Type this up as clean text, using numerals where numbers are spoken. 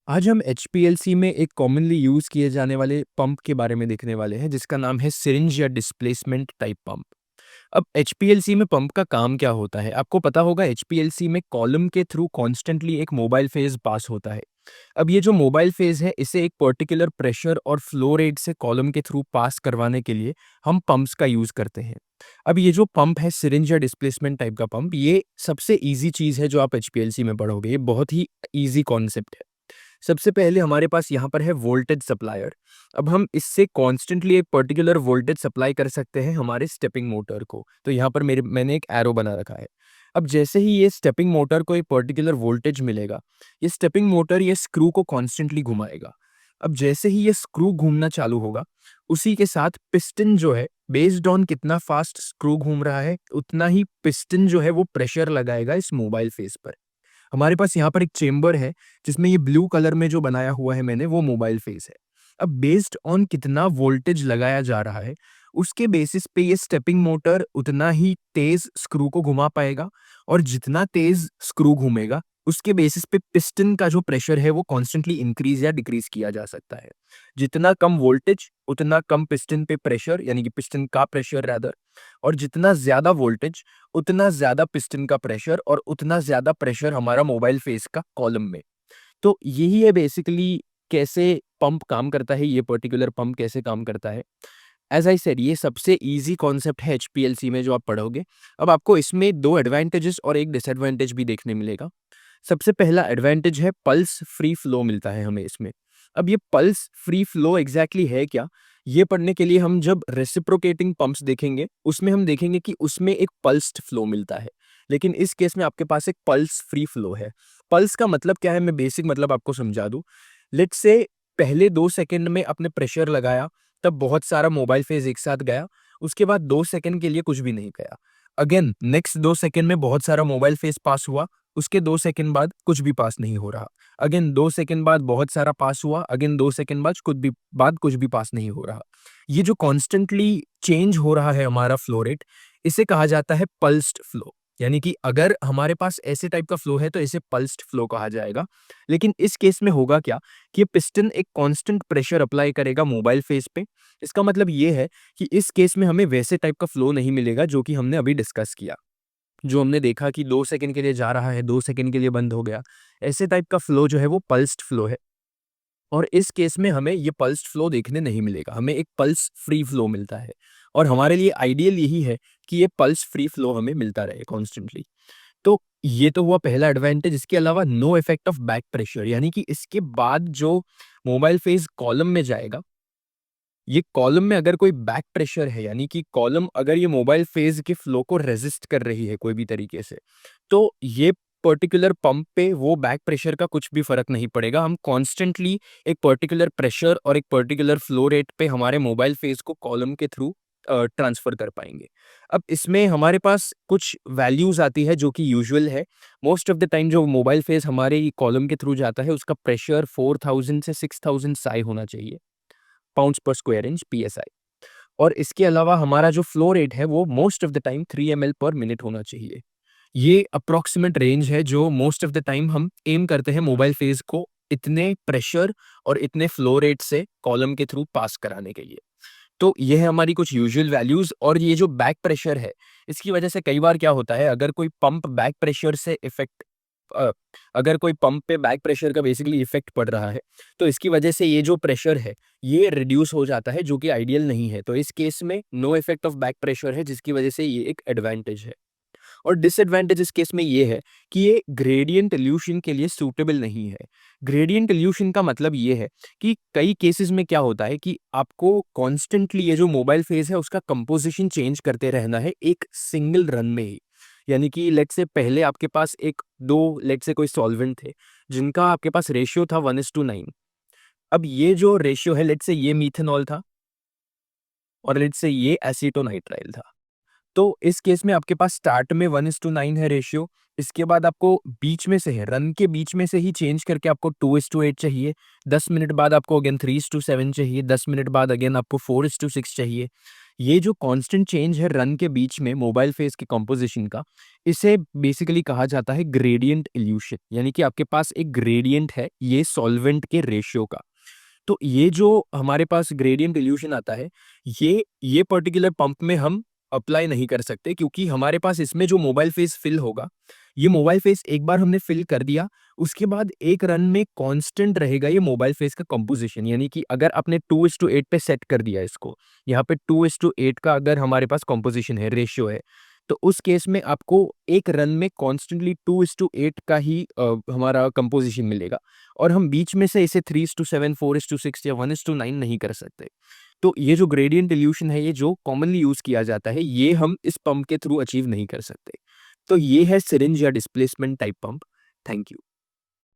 आज हम एचपीएलसी में एक कॉमनली यूज़ किए जाने वाले पंप के बारे में देखने वाले हैं जिसका नाम है सिरिंज या डिस्प्लेसमेंट टाइप पंप। अब एचपीएलसी में पंप का काम क्या होता है? आपको पता होगा एचपीएलसी में कॉलम के थ्रू कॉन्स्टेंटली एक मोबाइल फेज़ पास होता है। अब ये जो मोबाइल फेज़ है इसे एक पर्टिकुलर प्रेशर और फ्लो रेट से कॉलम के थ्रू पास करवाने के लिए हम पंप्स का यूज़ करते हैं। अब ये जो पंप है सिरिंज या डिस्प्लेसमेंट टाइप का पंप, ये सबसे ईज़ी चीज़ है जो आप एचपीएलसी में पढ़ोगे। ये बहुत ही ईज़ी कॉन्सेप्ट है। सबसे पहले हमारे पास यहाँ पर है वोल्टेज सप्लायर। अब हम इससे कॉन्स्टेंटली एक पर्टिकुलर वोल्टेज सप्लाई कर सकते हैं हमारे स्टेपिंग मोटर को। तो यहाँ पर मैंने एक एरो बना रखा है। अब जैसे ही ये स्टेपिंग मोटर को एक पर्टिकुलर वोल्टेज मिलेगा, ये स्टेपिंग मोटर ये स्क्रू को कॉन्स्टेंटली घुमाएगा। अब जैसे ही ये स्क्रू घूमना चालू होगा, उसी के साथ पिस्टन जो है, बेस्ड ऑन कितना फास्ट स्क्रू घूम रहा है, उतना ही पिस्टन जो है वो प्रेशर लगाएगा इस मोबाइल फेस पर। हमारे पास यहाँ पर एक चेंबर है जिसमें ये ब्लू कलर में जो बनाया हुआ है मैंने, वो मोबाइल फेस है। अब बेस्ड ऑन कितना वोल्टेज लगाया जा रहा है, उसके बेसिस पे ये स्टेपिंग मोटर उतना ही तेज स्क्रू को घुमा पाएगा, और जितना तेज स्क्रू घूमेगा उसके बेसिस पे पिस्टन का जो प्रेशर है वो कॉन्स्टेंटली इंक्रीज या डिक्रीज किया जा सकता है। जितना कम वोल्टेज उतना कम पिस्टन पे प्रेशर, यानी कि पिस्टन का प्रेशर रैदर, और जितना ज्यादा वोल्टेज उतना ज़्यादा पिस्टन का प्रेशर, और उतना ज़्यादा प्रेशर हमारा मोबाइल फेस का कॉलम में। तो यही है बेसिकली कैसे पंप काम करता है, ये पर्टिकुलर पंप कैसे काम करता है। एज़ आई सेड, ये सबसे ईज़ी कॉन्सेप्ट है एचपीएलसी में जो आप पढ़ोगे। अब आपको इसमें 2 एडवांटेजेस और 1 डिसएडवांटेज भी देखने मिलेगा। सबसे पहला एडवांटेज है पल्स फ्री फ्लो मिलता है हमें इसमें। अब ये पल्स फ्री फ्लो एग्ज़ैक्टली है क्या? ये पढ़ने के लिए हम जब रेसिप्रोकेटिंग पंप्स देखेंगे, उसमें हम देखेंगे कि उसमें एक पल्स्ड फ्लो मिलता है। लेकिन इस केस में आपके पास एक पल्स फ्री फ्लो है। पल्स का मतलब क्या है, मैं बेसिक मतलब आपको समझा दूँ। लेट्स से पहले 2 सेकंड में आपने प्रेशर लगाया, तब बहुत सारा मोबाइल फेज़ एक साथ गया। उसके बाद 2 सेकंड के लिए कुछ भी नहीं गया। अगेन नेक्स्ट 2 सेकंड में बहुत सारा मोबाइल फेज़ पास हुआ, उसके 2 सेकंड बाद कुछ भी पास नहीं हो रहा। अगेन 2 सेकंड बाद बहुत सारा पास हुआ, अगेन 2 सेकंड कुछ भी पास नहीं हो रहा। ये जो कॉन्स्टेंटली चेंज हो रहा है हमारा फ्लो रेट, इसे कहा जाता है पल्स्ड फ्लो। यानी कि अगर हमारे पास ऐसे टाइप का फ्लो है तो इसे पल्स्ड फ्लो कहा जाएगा। लेकिन इस केस में होगा क्या कि ये पिस्टन एक कांस्टेंट प्रेशर अप्लाई करेगा मोबाइल फेस पे। इसका मतलब ये है कि इस केस में हमें वैसे टाइप का फ्लो नहीं मिलेगा जो कि हमने अभी डिस्कस किया। जो हमने देखा कि 2 सेकंड के लिए जा रहा है, 2 सेकंड के लिए बंद हो गया। ऐसे टाइप का फ्लो जो है वो पल्स्ड फ्लो है। और इस केस में हमें ये पल्स्ड फ्लो देखने नहीं मिलेगा, हमें एक पल्स फ्री फ्लो मिलता है। और हमारे लिए आइडियल यही है कि ये पल्स फ्री फ्लो हमें मिलता रहे कॉन्स्टेंटली। तो ये तो हुआ पहला एडवांटेज। इसके अलावा no effect of back pressure, यानी कि इसके बाद जो मोबाइल फेज कॉलम में जाएगा, ये कॉलम में अगर कोई बैक प्रेशर है, यानी कि कॉलम अगर ये मोबाइल फेज के फ्लो को रेजिस्ट कर रही है कोई भी तरीके से, तो ये पर्टिकुलर पंप पे वो बैक प्रेशर का कुछ भी फर्क नहीं पड़ेगा। हम कॉन्स्टेंटली एक पर्टिकुलर प्रेशर और एक पर्टिकुलर फ्लो रेट पे हमारे मोबाइल फेज को कॉलम के थ्रू ट्रांसफर कर पाएंगे। अब इसमें हमारे पास कुछ वैल्यूज आती है जो कि यूजुअल है। मोस्ट ऑफ द टाइम जो मोबाइल फेज हमारे कॉलम के थ्रू जाता है उसका प्रेशर 4000 से 6000 साई होना चाहिए, पाउंड्स पर स्क्वायर इंच पीएसआई। और इसके अलावा हमारा जो फ्लो रेट है वो most of the time 3 ml पर मिनट होना चाहिए। ये अप्रॉक्सिमेट रेंज है जो मोस्ट ऑफ द टाइम हम एम करते हैं मोबाइल फेज को इतने प्रेशर और इतने फ्लो रेट से कॉलम के थ्रू पास कराने के लिए। तो ये है हमारी कुछ यूजुअल वैल्यूज। और ये जो बैक प्रेशर है, इसकी वजह से कई बार क्या होता है, अगर कोई पंप बैक प्रेशर से इफेक्ट अ, अगर कोई पंप पे बैक प्रेशर का बेसिकली इफेक्ट पड़ रहा है, तो इसकी वजह से ये जो प्रेशर है ये रिड्यूस हो जाता है, जो कि आइडियल नहीं है। तो इस केस में no effect of back pressure है, जिसकी वजह से ये एक एडवांटेज है। और डिसएडवांटेज इस केस में ये है कि ये ग्रेडियंट इल्यूशन के लिए सूटेबल नहीं है। ग्रेडियंट इल्यूशन का मतलब ये है कि कई केसेस में क्या होता है कि आपको कॉन्स्टेंटली ये जो मोबाइल फेज है उसका कंपोजिशन चेंज करते रहना है एक सिंगल रन में ही। यानी कि लेट्स से पहले आपके पास एक दो लेट्स से कोई सॉल्वेंट थे जिनका आपके पास रेशियो था 1:9। अब ये जो रेशियो है, लेट्स से ये मीथेनॉल था और लेट्स से ये एसीटोनाइट्राइल था। तो इस केस में आपके पास स्टार्ट में 1:9 है रेशियो। इसके बाद आपको बीच में से है, रन के बीच में से ही चेंज करके आपको 2:8 चाहिए। 10 मिनट बाद आपको अगेन 3:7 चाहिए। 10 मिनट बाद अगेन आपको 4:6 चाहिए। ये जो कांस्टेंट चेंज है रन के बीच में मोबाइल फेस के कंपोजिशन का, इसे बेसिकली कहा जाता है ग्रेडिएंट इल्यूशन, यानी कि आपके पास एक ग्रेडिएंट है ये सॉल्वेंट के रेशियो का। तो ये जो हमारे पास ग्रेडिएंट इल्यूशन आता है, ये पर्टिकुलर पंप में हम अप्लाई नहीं कर सकते, क्योंकि हमारे पास इसमें जो मोबाइल फेस फिल होगा, ये मोबाइल फेस एक बार हमने फिल कर दिया, उसके बाद एक रन में कांस्टेंट रहेगा ये मोबाइल फेस का कंपोजिशन। यानी कि अगर आपने 2:8 पे सेट कर दिया इसको, यहाँ पे 2:8 का अगर हमारे पास कंपोजिशन है, रेशियो है, तो उस केस में आपको एक रन में कॉन्स्टेंटली 2:8 का ही हमारा कंपोजिशन मिलेगा, और हम बीच में से इसे 3:7, 4:6 या 1:9 नहीं कर सकते। तो ये जो ग्रेडिएंट इल्यूशन है, ये जो कॉमनली यूज़ किया जाता है, ये हम इस पंप के थ्रू अचीव नहीं कर सकते। तो ये है सिरिंज या displacement type pump. Thank you.